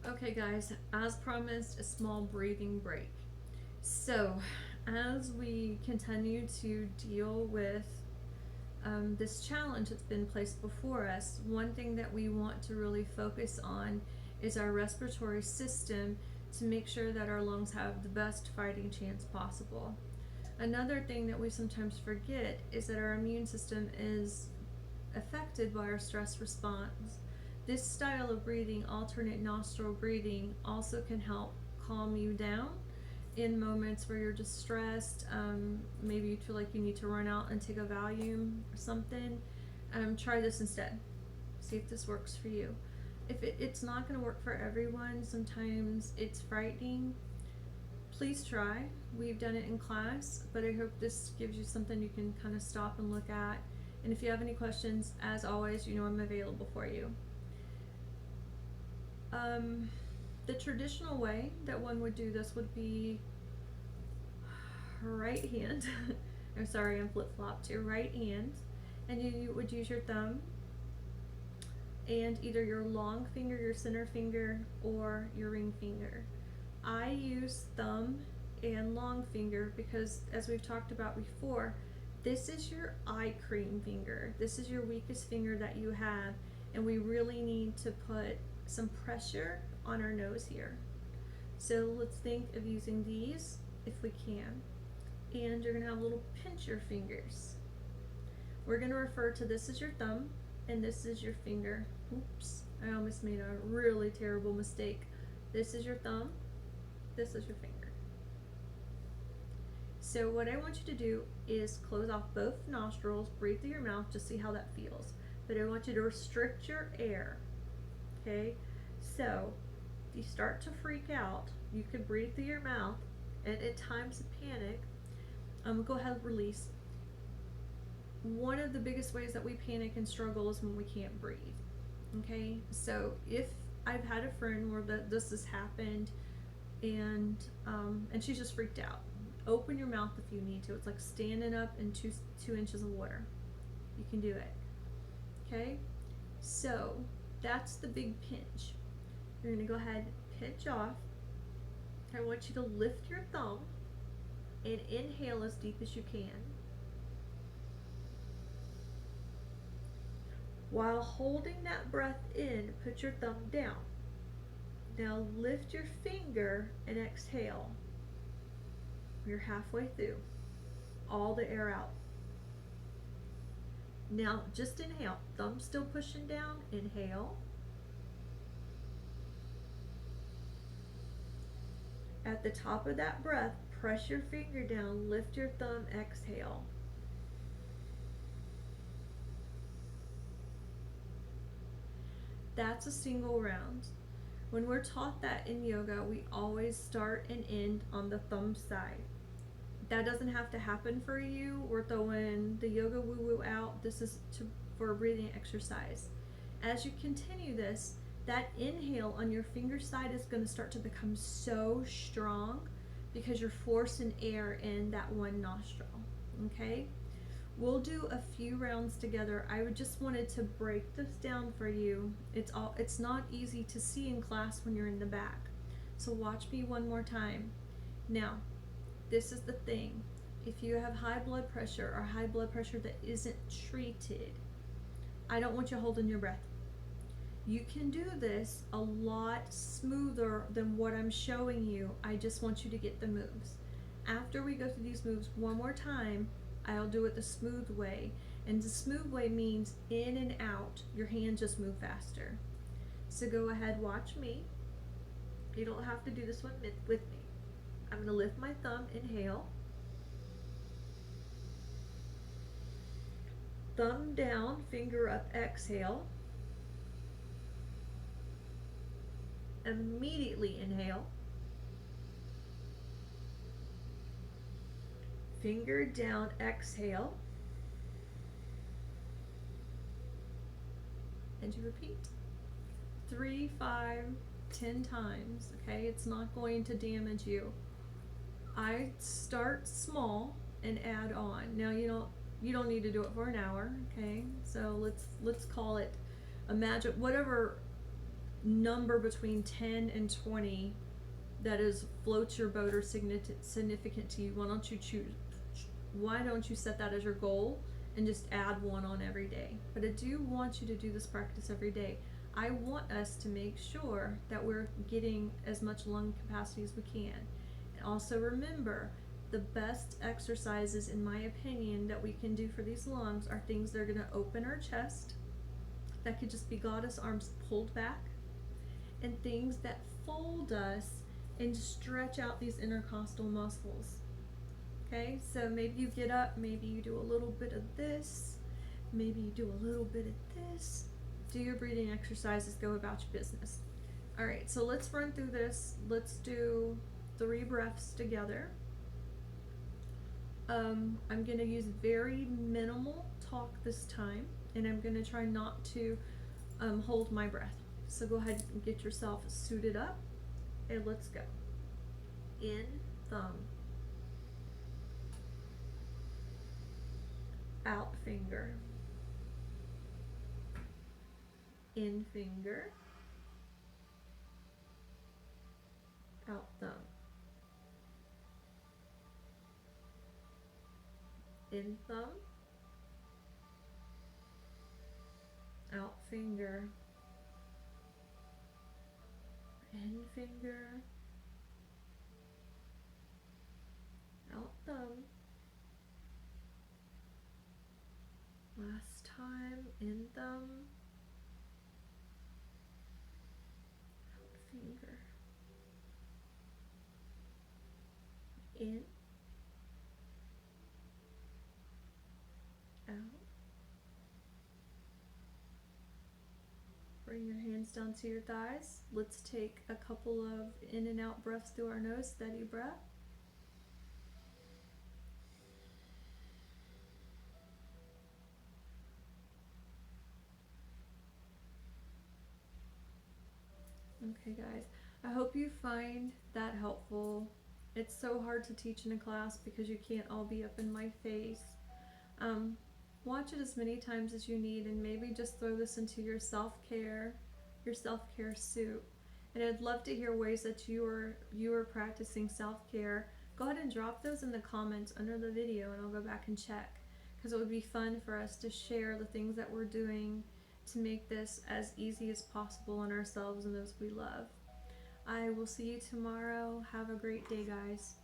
Okay, guys, as promised, a small breathing break. So, as we continue to deal with this challenge that's been placed before us, one thing that we want to really focus on is our respiratory system to make sure that our lungs have the best fighting chance possible. Another thing that we sometimes forget is that our immune system is affected by our stress response. This style of breathing, alternate nostril breathing, also can help calm you down in moments where you're distressed. Maybe you feel like you need to run out and take a Valium or something. Try this instead. See if this works for you. If it's not going to work for everyone, sometimes it's frightening. Please try. We've done it in class, but I hope this gives you something you can kind of stop and look at. And if you have any questions, as always, you know I'm available for you. Um, the traditional way that one would do this would be right hand. I'm sorry, I'm flip flopped. Your right hand, and you would use your thumb and either your long finger, your center finger, or your ring finger. I use thumb and long finger because, as we've talked about before, this is your eye cream finger. This is your weakest finger that you have, and we really need to put some pressure on our nose here. So let's think of using these if we can. And you're going to have little pincher fingers. We're going to refer to this as your thumb and this is your finger. Oops, I almost made a really terrible mistake. This is your thumb, this is your finger. So what I want you to do is close off both nostrils, breathe through your mouth, just see how that feels. But I want you to restrict your air, okay? So if you start to freak out, you can breathe through your mouth, and in times of panic, go ahead and release. One of the biggest ways that we panic and struggle is when we can't breathe. Okay, so if I've had a friend where this has happened, and she's just freaked out. Open your mouth if you need to. It's like standing up in two inches of water. You can do it. Okay, so that's the big pinch. You're gonna go ahead and pinch off. I want you to lift your thumb and inhale as deep as you can. While holding that breath in, put your thumb down. Now lift your finger and exhale. You're halfway through. All the air out. Now just inhale. Thumb still pushing down. Inhale. At the top of that breath, press your finger down, lift your thumb, exhale. That's a single round. When we're taught that in yoga, we always start and end on the thumb side. That doesn't have to happen for you. We're throwing the yoga woo-woo out. This is for a breathing exercise. As you continue this, that inhale on your finger side is going to start to become so strong because you're forcing air in that one nostril. Okay? We'll do a few rounds together. I just wanted to break this down for you. It's not easy to see in class when you're in the back. So watch me one more time. Now, this is the thing. If you have high blood pressure or high blood pressure that isn't treated, I don't want you holding your breath. You can do this a lot smoother than what I'm showing you. I just want you to get the moves. After we go through these moves one more time, I'll do it the smooth way. And the smooth way means in and out. Your hands just move faster. So go ahead, watch me. You don't have to do this one with me. I'm going to lift my thumb, inhale. Thumb down, finger up, exhale. Immediately inhale. Finger down, exhale. And you repeat 3, 5, 10 times. Okay, it's not going to damage you. I start small and add on. Now you don't need to do it for an hour. Okay, so let's call it a magic, whatever number between 10 and 20 that is floats your boat or significant to you. Why don't you set that as your goal and just add one on every day? But I do want you to do this practice every day. I want us to make sure that we're getting as much lung capacity as we can. And also remember, the best exercises, in my opinion, that we can do for these lungs are things that are going to open our chest. That could just be goddess arms pulled back, and things that fold us and stretch out these intercostal muscles. Okay, so maybe you get up, maybe you do a little bit of this, maybe you do a little bit of this. Do your breathing exercises, go about your business. All right, so let's run through this. Let's do 3 breaths together. I'm going to use very minimal talk this time, and I'm going to try not to hold my breath. So go ahead and get yourself suited up, and let's go. In, thumb. Out, finger. In, finger. Out, thumb. In, thumb. Out, finger. In, finger. Out, thumb. Last time. In, thumb. Out, finger. In. Out. Bring your hands down to your thighs. Let's take a couple of in and out breaths through our nose. Steady breath. Okay, guys, I hope you find that helpful. It's so hard to teach in a class because you can't all be up in my face. Watch it as many times as you need, and maybe just throw this into your self-care soup. And I'd love to hear ways that you are practicing self-care. Go ahead and drop those in the comments under the video, and I'll go back and check, because it would be fun for us to share the things that we're doing to make this as easy as possible on ourselves and those we love. I will see you tomorrow. Have a great day, guys.